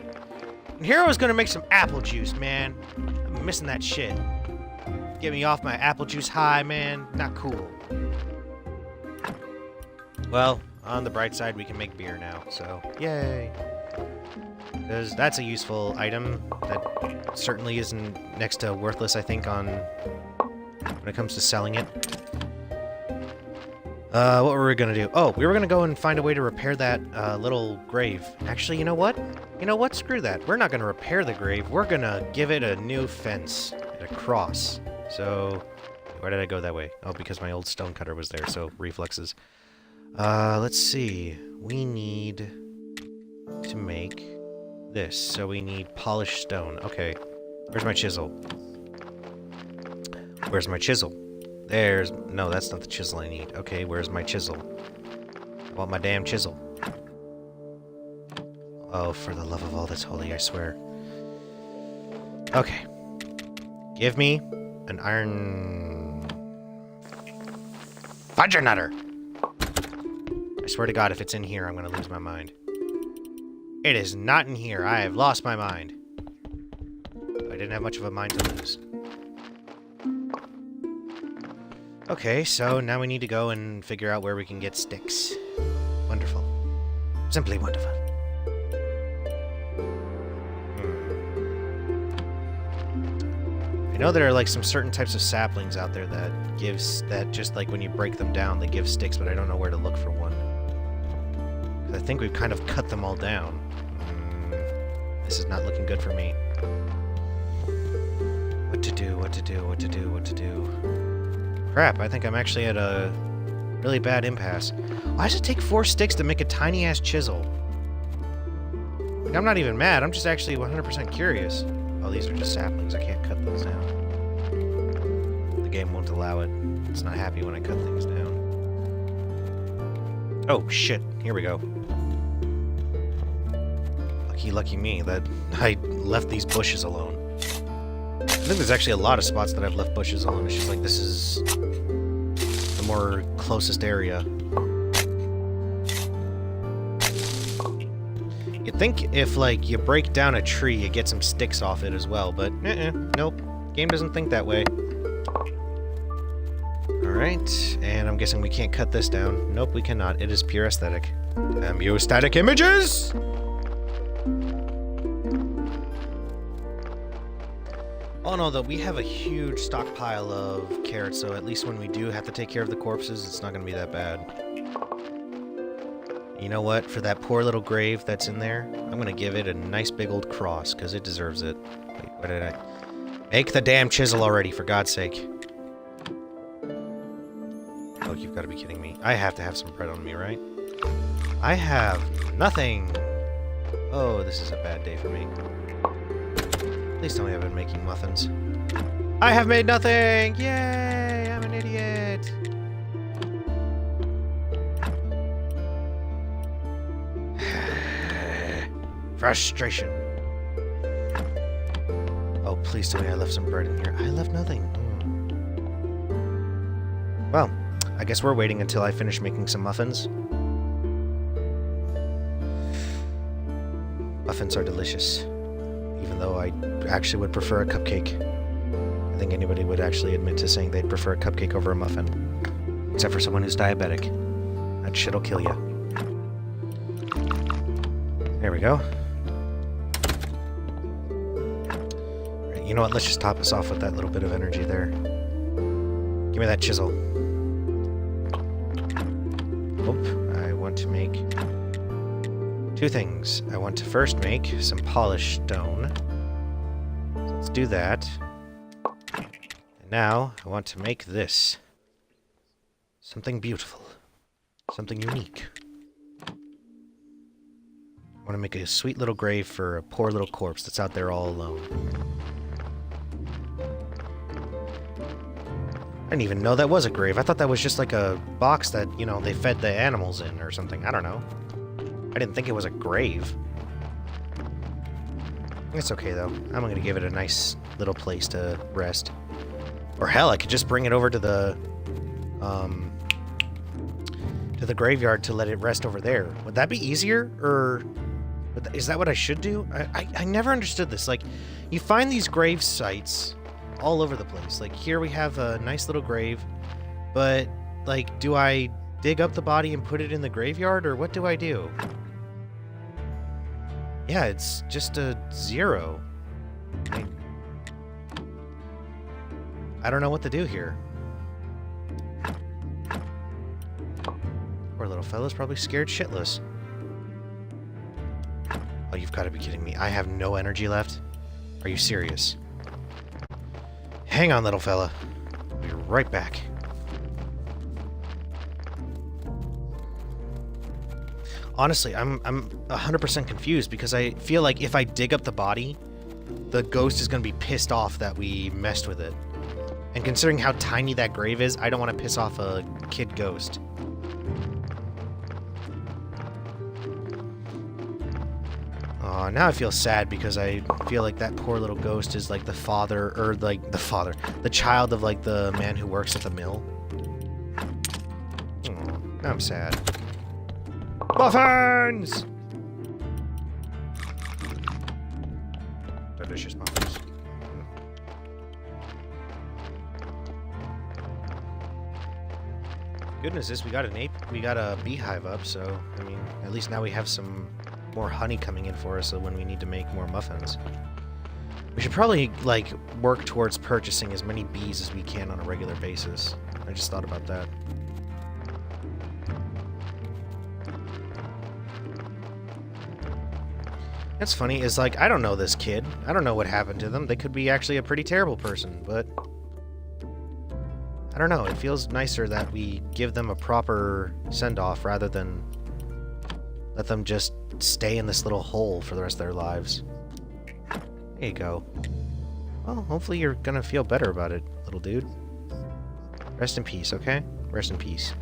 And here I was gonna make some apple juice, man. I'm missing that shit. Get me off my apple juice high, man. Not cool. Well, on the bright side, we can make beer now, so yay. Because that's a useful item that certainly isn't next to worthless, I think, when it comes to selling it. What were we gonna do? Oh, we were gonna go and find a way to repair that little grave. Actually, you know what? You know what? Screw that. We're not gonna repair the grave. We're gonna give it a new fence and a cross. So, why did I go that way? Oh, because my old stone cutter was there, so reflexes. Let's see. We need to make this. So we need polished stone. Okay. Where's my chisel? Where's my chisel? There's... no, that's not the chisel I need. Okay, where's my chisel? I want my damn chisel. Oh, for the love of all that's holy, I swear. Okay. Give me an iron... fudger nutter! I swear to God, if it's in here, I'm gonna lose my mind. It is not in here. I have lost my mind. I didn't have much of a mind to lose. Okay, so now we need to go and figure out where we can get sticks. Wonderful. Simply wonderful. I know there are like some certain types of saplings out there that just like when you break them down, they give sticks, but I don't know where to look for one. I think we've kind of cut them all down. This is not looking good for me. What to do, what to do, what to do, what to do. Crap, I think I'm actually at a really bad impasse. Why does it take 4 sticks to make a tiny-ass chisel? Like, I'm not even mad, I'm just actually 100% curious. Oh, these are just saplings, I can't cut those down. The game won't allow it. It's not happy when I cut things down. Oh, shit. Here we go. Lucky me that I left these bushes alone. I think there's actually a lot of spots that I've left bushes alone. It's just like this is the more closest area. You'd think if, like, you break down a tree, you get some sticks off it as well, but nope. Game doesn't think that way. Alright, and I'm guessing we can't cut this down. Nope, we cannot. It is pure aesthetic. Static images! Oh no, though, we have a huge stockpile of carrots, so at least when we do have to take care of the corpses, it's not going to be that bad. You know what? For that poor little grave that's in there, I'm going to give it a nice big old cross, because it deserves it. Wait, what did I... Make the damn chisel already, for God's sake. Oh, you've got to be kidding me. I have to have some bread on me, right? I have nothing! Oh, this is a bad day for me. Please tell me I've been making muffins. I have made nothing! Yay! I'm an idiot! Frustration. Oh, please tell me I left some bread in here. I left nothing. Well, I guess we're waiting until I finish making some muffins. Muffins are delicious. Even though I actually would prefer a cupcake. I think anybody would actually admit to saying they'd prefer a cupcake over a muffin. Except for someone who's diabetic. That shit'll kill you. There we go. Right, You know what? Let's just top us off with that little bit of energy there. Give me that chisel. Oh, I want to make 2 things. I want to first make some polished stone. So let's do that. And now, I want to make this. Something beautiful. Something unique. I want to make a sweet little grave for a poor little corpse that's out there all alone. I didn't even know that was a grave. I thought that was just like a box that, you know, they fed the animals in or something. I don't know. I didn't think it was a grave. It's okay, though. I'm going to give it a nice little place to rest. Or hell, I could just bring it over to the graveyard to let it rest over there. Would that be easier? Or is that what I should do? I never understood this. Like, you find these grave sites all over the place. Like, here we have a nice little grave, but, like, do I dig up the body and put it in the graveyard, or what do I do? Yeah, it's just a 0. I don't know what to do here. Poor little fella's probably scared shitless. Oh, you've got to be kidding me. I have no energy left? Are you serious? Hang on, little fella. I'll be right back. Honestly, I'm 100% confused because I feel like if I dig up the body, the ghost is going to be pissed off that we messed with it. And considering how tiny that grave is, I don't want to piss off a kid ghost. Oh, now I feel sad because I feel like that poor little ghost is like the father, or like the child of like the man who works at the mill. Oh, now I'm sad. Muffins! Delicious muffins. Good news is we got a beehive up, so I mean, at least now we have some more honey coming in for us, so when we need to make more muffins. We should probably like work towards purchasing as many bees as we can on a regular basis. I just thought about that. That's funny, is like, I don't know this kid. I don't know what happened to them. They could be actually a pretty terrible person, but I don't know. It feels nicer that we give them a proper send-off rather than let them just stay in this little hole for the rest of their lives. There you go. Well, hopefully you're gonna feel better about it, little dude. Rest in peace, okay? Rest in peace.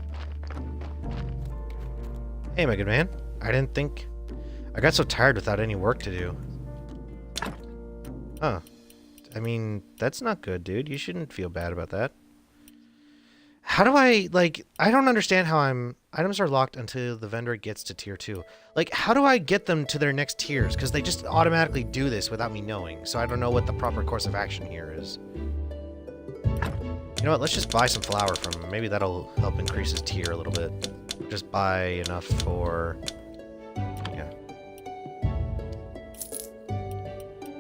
Hey, my good man. I didn't think... I got so tired without any work to do. Huh. I mean, that's not good, dude. You shouldn't feel bad about that. How do I, like... I don't understand how items are locked until the vendor gets to tier 2. Like, how do I get them to their next tiers? Because they just automatically do this without me knowing. So I don't know what the proper course of action here is. You know what? Let's just buy some flour from him. Maybe that'll help increase his tier a little bit. Just buy enough for... yeah.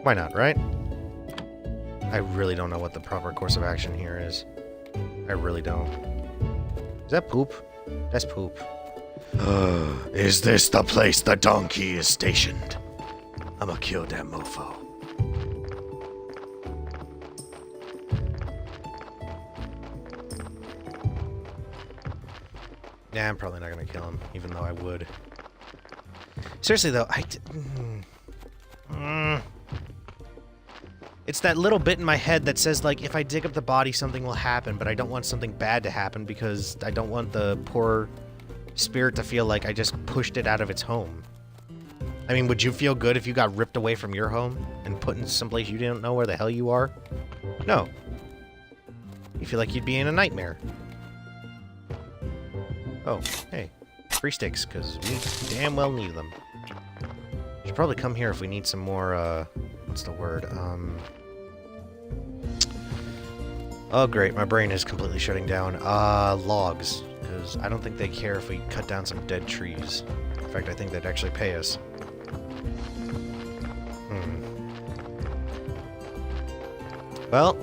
Why not, right? I really don't know what the proper course of action here is. I really don't. Is that poop? That's poop. Is this the place the donkey is stationed? I'ma kill that mofo. Nah, I'm probably not gonna kill him, even though I would. Seriously though, it's that little bit in my head that says, like, if I dig up the body, something will happen, but I don't want something bad to happen because I don't want the poor spirit to feel like I just pushed it out of its home. I mean, would you feel good if you got ripped away from your home and put in someplace you didn't know where the hell you are? No. You feel like you'd be in a nightmare. Oh, hey. Free sticks, because we damn well need them. Should probably come here if we need some more, what's the word? Oh great, my brain is completely shutting down. Logs. Because I don't think they care if we cut down some dead trees. In fact, I think they'd actually pay us. Well,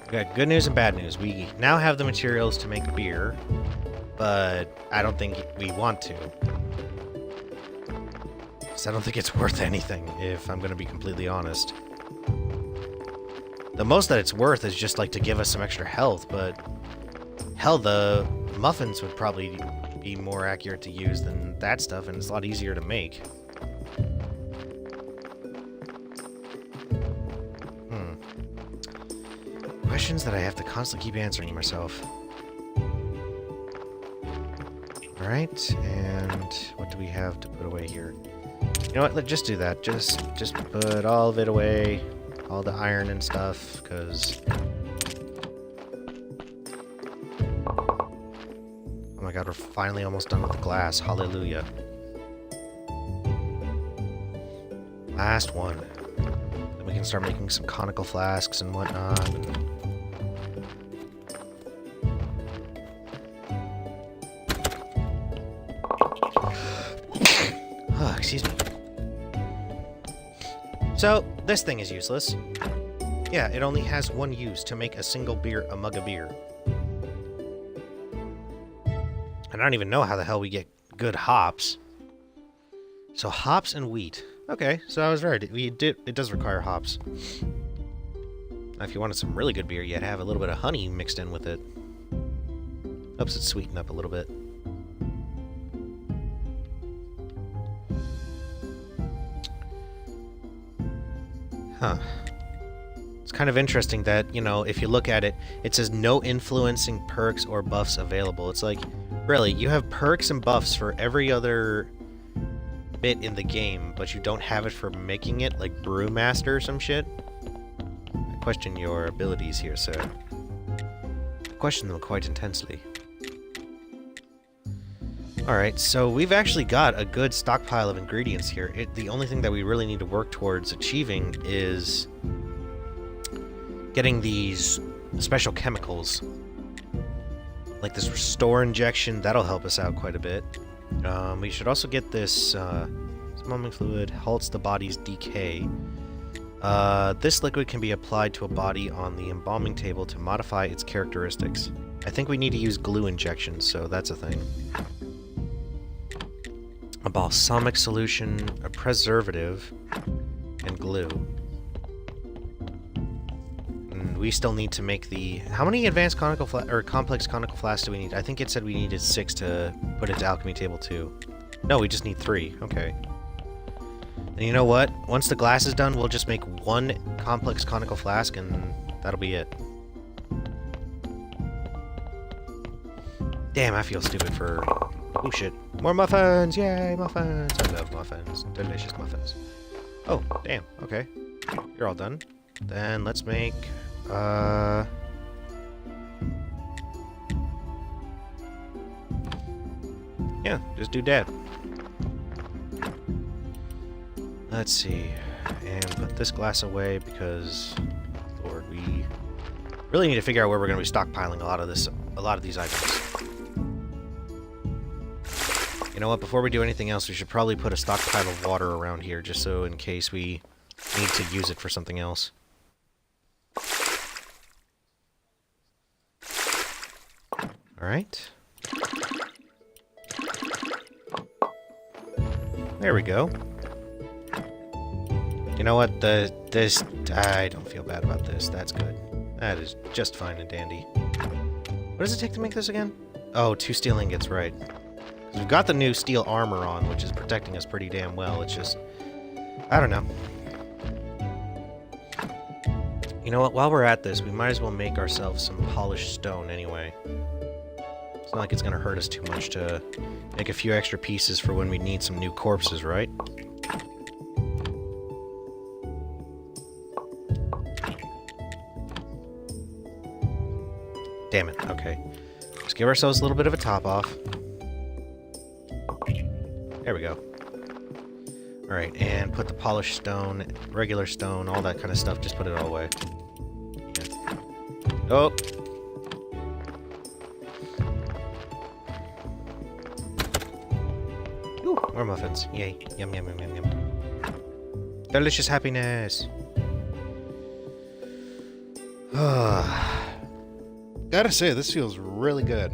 we got good news and bad news. We now have the materials to make beer, but I don't think we want to. Because I don't think it's worth anything, if I'm going to be completely honest. The most that it's worth is just, like, to give us some extra health, but... Hell, the muffins would probably be more accurate to use than that stuff, and it's a lot easier to make. Questions that I have to constantly keep answering myself. Alright, and what do we have to put away here? You know what, let's just do that. Just put all of it away. All the iron and stuff, because... Oh my god, we're finally almost done with the glass. Hallelujah. Last one. Then we can start making some conical flasks and whatnot. Excuse me. So, this thing is useless. Yeah, it only has one use, to make a single beer, a mug of beer. And I don't even know how the hell we get good hops. So, hops and wheat. Okay, so I was right. It does require hops. Now, if you wanted some really good beer, you'd have a little bit of honey mixed in with it. Helps it sweeten up a little bit. Huh. It's kind of interesting that, you know, if you look at it, it says no influencing perks or buffs available. It's like, really, you have perks and buffs for every other bit in the game, but you don't have it for making it, like Brewmaster or some shit? I question your abilities here, sir. I question them quite intensely. Alright, so we've actually got a good stockpile of ingredients here. The only thing that we really need to work towards achieving is getting these special chemicals. Like this restore injection, that'll help us out quite a bit. We should also get this embalming fluid, halts the body's decay. This liquid can be applied to a body on the embalming table to modify its characteristics. I think we need to use glue injections, so that's a thing. A balsamic solution, a preservative, and glue. And we still need to make the... How many advanced conical or complex conical flasks do we need? I think it said we needed 6 to put into alchemy table 2. No, we just need 3. Okay. And you know what? Once the glass is done, we'll just make 1 complex conical flask, and that'll be it. Damn, I feel stupid for... Oh shit. More muffins! Yay, muffins! I love muffins. Delicious muffins. Oh, damn. Okay. You're all done. Then let's make... Yeah, just do that. Let's see. And put this glass away because... Lord, we really need to figure out where we're going to be stockpiling a lot of these items. You know what, before we do anything else, we should probably put a stockpile of water around here, just so in case we need to use it for something else. Alright. There we go. You know what, I don't feel bad about this, that's good. That is just fine and dandy. What does it take to make this again? Oh, 2 steel ingots, right. We've got the new steel armor on, which is protecting us pretty damn well. It's just... I don't know. You know what? While we're at this, we might as well make ourselves some polished stone anyway. It's not like it's going to hurt us too much to make a few extra pieces for when we need some new corpses, right? Damn it. Okay. Let's give ourselves a little bit of a top off. There we go. Alright, and put the polished stone, regular stone, all that kind of stuff. Just put it all away. Yeah. Oh! Ooh, more muffins. Yay. Yum, yum, yum, yum, yum. Delicious happiness! Gotta say, this feels really good.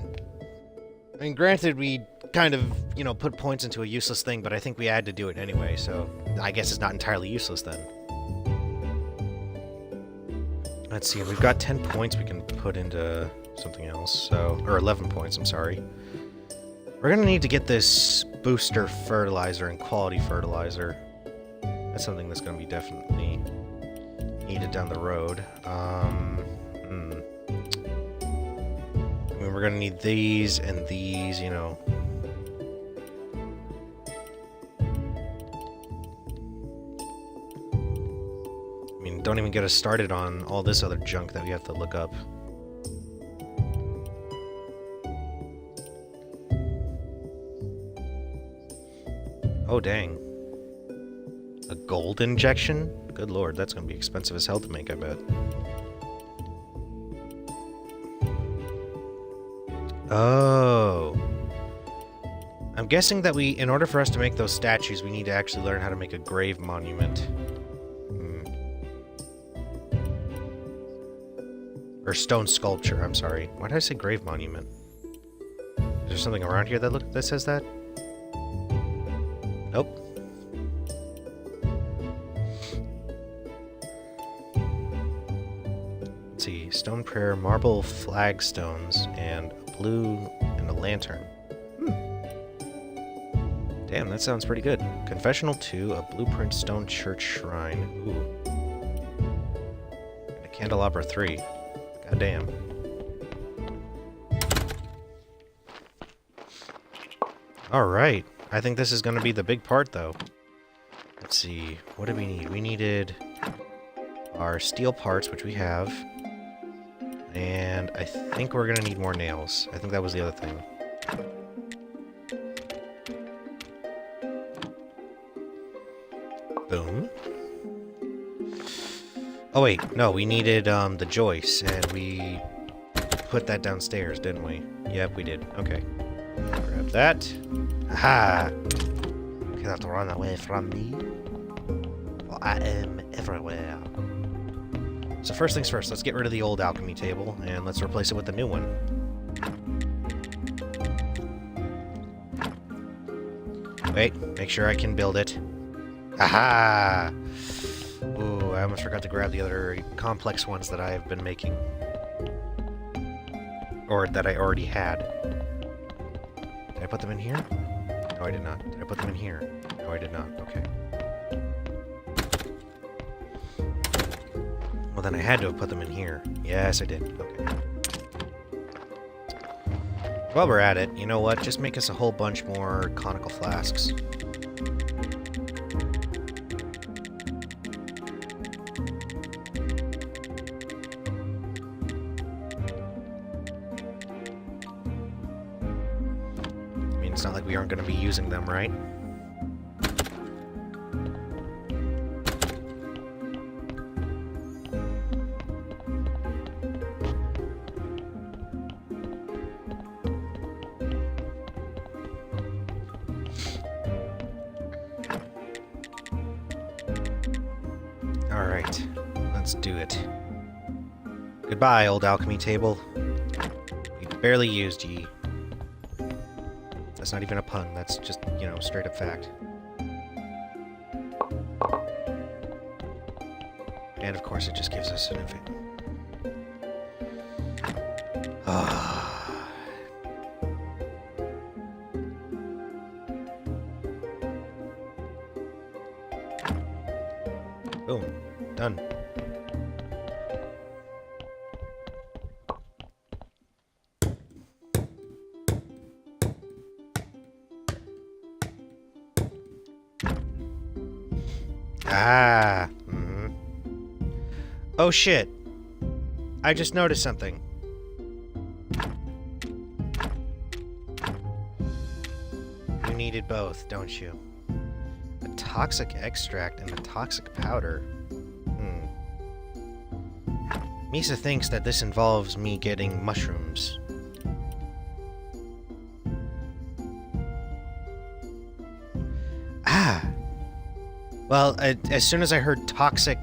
I mean, granted, we kind of, you know, put points into a useless thing, but I think we had to do it anyway, so I guess it's not entirely useless then. Let's see, we've got 10 points we can put into something else, so... Or 11 points, I'm sorry. We're gonna need to get this booster fertilizer and quality fertilizer. That's something that's gonna be definitely needed down the road. I mean, we're gonna need these and these, you know. I mean, don't even get us started on all this other junk that we have to look up. Oh, dang. A gold injection? Good lord, that's gonna be expensive as hell to make, I bet. Oh. I'm guessing that in order for us to make those statues, we need to actually learn how to make a grave monument. Or stone sculpture, I'm sorry. Why did I say grave monument? Is there something around here that says that? Nope. Let's see. Stone prayer, marble flagstones, and a blue and a lantern. Damn, that sounds pretty good. Confessional 2, a blueprint stone church shrine. Ooh. And a candelabra 3. God damn. Alright. I think this is going to be the big part, though. Let's see. What did we need? We needed our steel parts, which we have. And I think we're going to need more nails. I think that was the other thing. Boom. Oh, wait. No, we needed the joist, and we put that downstairs, didn't we? Yep, we did. Okay. Grab that. Aha! You cannot run away from me, for I am everywhere. So first things first, let's get rid of the old alchemy table, and let's replace it with the new one. Wait, make sure I can build it. Aha! Ooh, I almost forgot to grab the other complex ones that I have been making. Or that I already had. Did I put them in here? No, I did not. Did I put them in here? No, I did not. Okay. Well, then I had to have put them in here. Yes, I did. Okay. While we're at it, you know what? Just make us a whole bunch more conical flasks. It's not like we aren't going to be using them, right? Alright, let's do it. Goodbye, old alchemy table. We barely used ye. That's not even a pun, that's just, you know, straight up fact. And of course it just gives us an infinite. Boom. Done. Ah. Oh shit. I just noticed something. You needed both, don't you? A toxic extract and a toxic powder. Misa thinks that this involves me getting mushrooms. Ah! Well, as soon as I heard toxic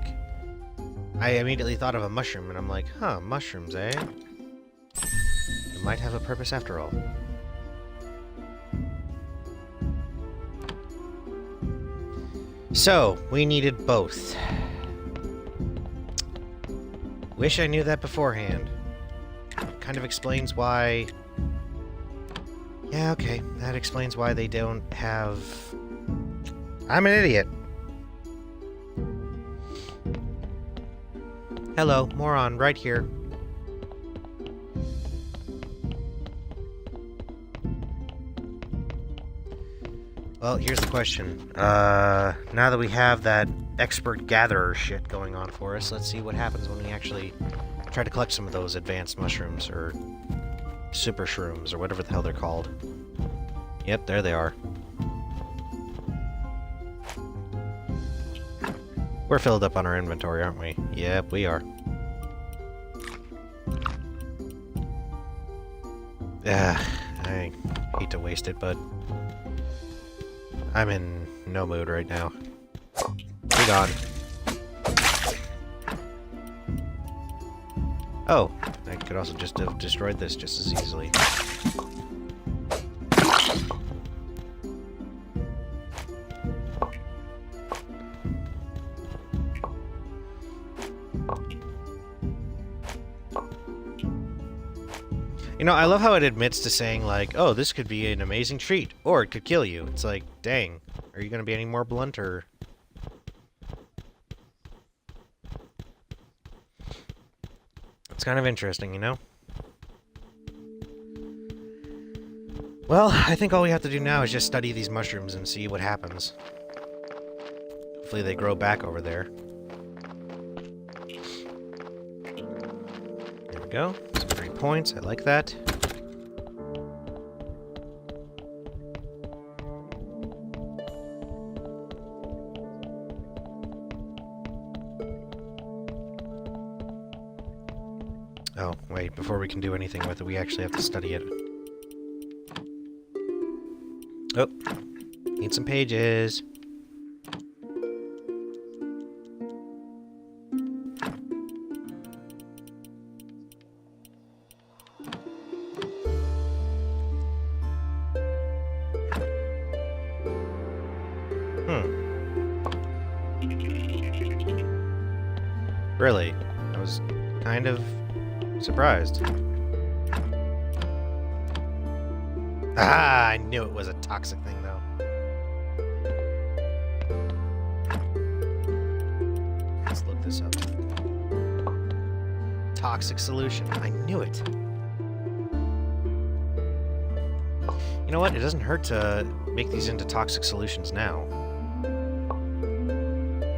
I immediately thought of a mushroom, and I'm like, huh, mushrooms, eh? It might have a purpose after all. So, we needed both. Wish I knew that beforehand. Kind of explains why... Yeah, okay. That explains why they don't have... I'm an idiot! Hello, moron, right here. Well, here's the question. Now that we have that expert gatherer shit going on for us, let's see what happens when we actually try to collect some of those advanced mushrooms, or super shrooms, or whatever the hell they're called. Yep, there they are. We're filled up on our inventory, aren't we? Yep, we are. I hate to waste it, but I'm in no mood right now. Be gone. Oh, I could also just have destroyed this just as easily. You know, I love how it admits to saying, like, oh, this could be an amazing treat, or it could kill you. It's like, dang, are you going to be any more blunt, or... It's kind of interesting, you know? Well, I think all we have to do now is just study these mushrooms and see what happens. Hopefully they grow back over there. There we go. Some 3 points. I like that. Oh, wait. Before we can do anything with it, we actually have to study it. Oh. Need some pages. Really? I was kind of surprised. Ah, I knew it was a toxic thing, though. Let's look this up. Toxic solution. I knew it. You know what? It doesn't hurt to make these into toxic solutions now.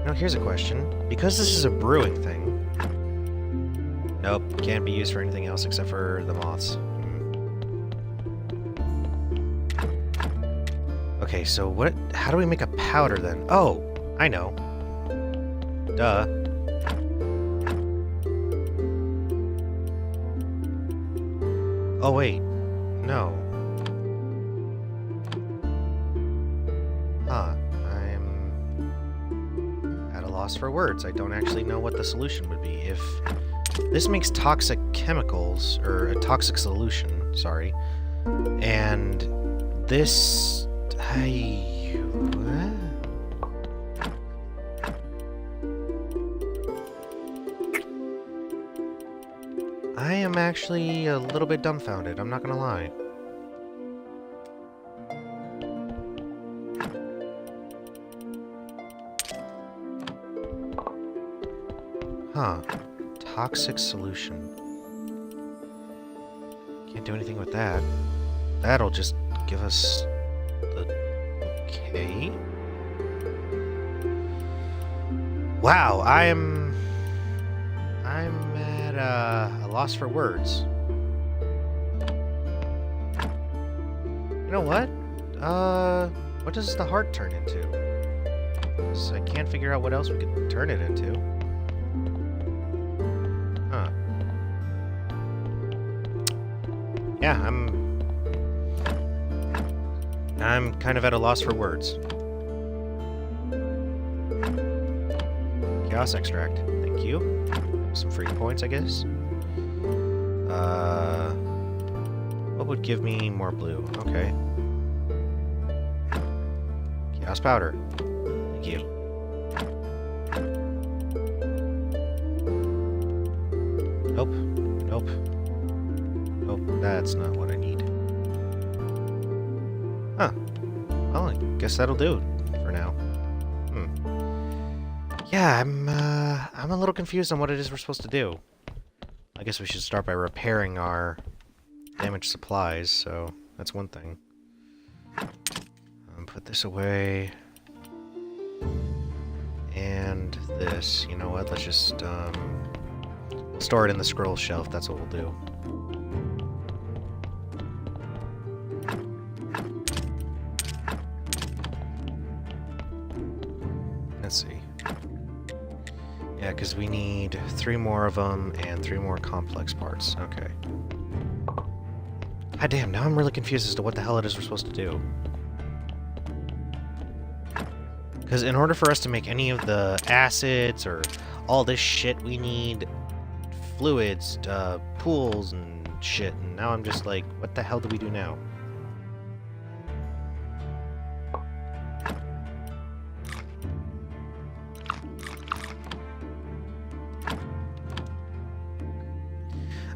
Now, here's a question. Because this is a brewing thing... Nope, can't be used for anything else except for the moths. Okay, so what... How do we make a powder, then? Oh, I know. Duh. Oh, wait. No. Huh. I'm... at a loss for words. I don't actually know what the solution would be. If this makes toxic chemicals, or a toxic solution, sorry, and this... I am actually a little bit dumbfounded, I'm not gonna lie. Huh. Toxic solution. Can't do anything with that. That'll just give us... Okay. Wow, I'm at a loss for words. You know what? What does the heart turn into? 'Cause I can't figure out what else we could turn it into. Huh. Yeah, I'm kind of at a loss for words. Chaos extract. Thank Thank you. Some free points, I guess. What would give me more blue? Okay. Chaos powder. Thank you. Nope. Nope. Nope. That's not what I need. Huh. Well, I guess that'll do for now. Yeah, I'm a little confused on what it is we're supposed to do. I guess we should start by repairing our damaged supplies, so that's one thing. Put this away. And this, you know what, let's just, we'll store it in the scroll shelf, that's what we'll do. Let's see. Yeah, because we need 3 more of them and 3 more complex parts. Okay. God damn, now I'm really confused as to what the hell it is we're supposed to do. Because in order for us to make any of the acids or all this shit, we need fluids, pools and shit. And now I'm just like, what the hell do we do now?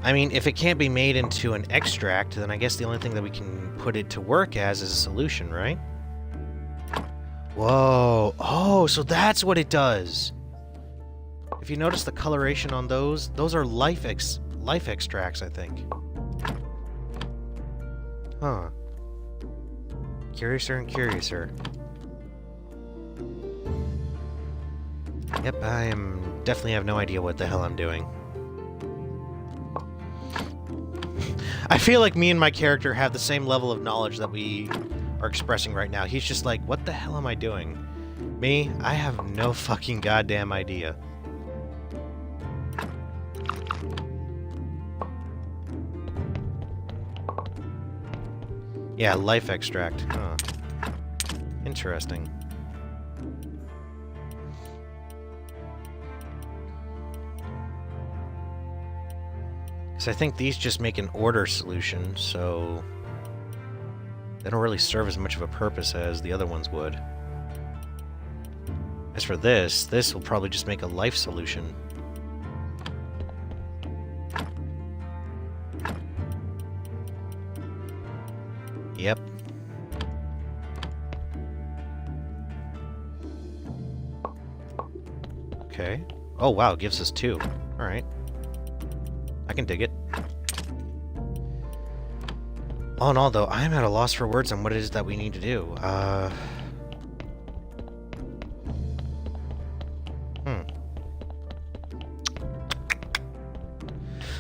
I mean, if it can't be made into an extract, then I guess the only thing that we can put it to work as is a solution, right? Whoa. Oh, so that's what it does. If you notice the coloration on those are life extracts, I think. Huh. Curiouser and curiouser. Yep, I definitely have no idea what the hell I'm doing. I feel like me and my character have the same level of knowledge that we are expressing right now. He's just like, what the hell am I doing? Me, I have no fucking goddamn idea. Yeah, life extract. Huh. Interesting. I think these just make an order solution, so they don't really serve as much of a purpose as the other ones would. As for this will probably just make a life solution. Yep. Okay. Oh wow, it gives us 2. Alright. I can dig it. All in all, though, I am at a loss for words on what it is that we need to do.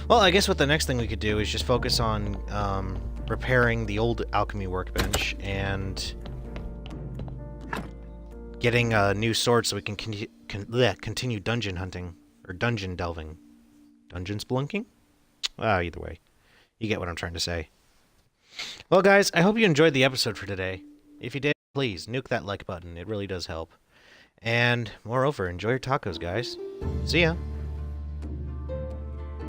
Well, I guess what the next thing we could do is just focus on repairing the old alchemy workbench and getting a new sword so we can continue dungeon hunting, or dungeon delving. Dungeon splunking? Either way. You get what I'm trying to say. Well, guys, I hope you enjoyed the episode for today. If you did, please nuke that like button. It really does help. And, moreover, enjoy your tacos, guys. See ya!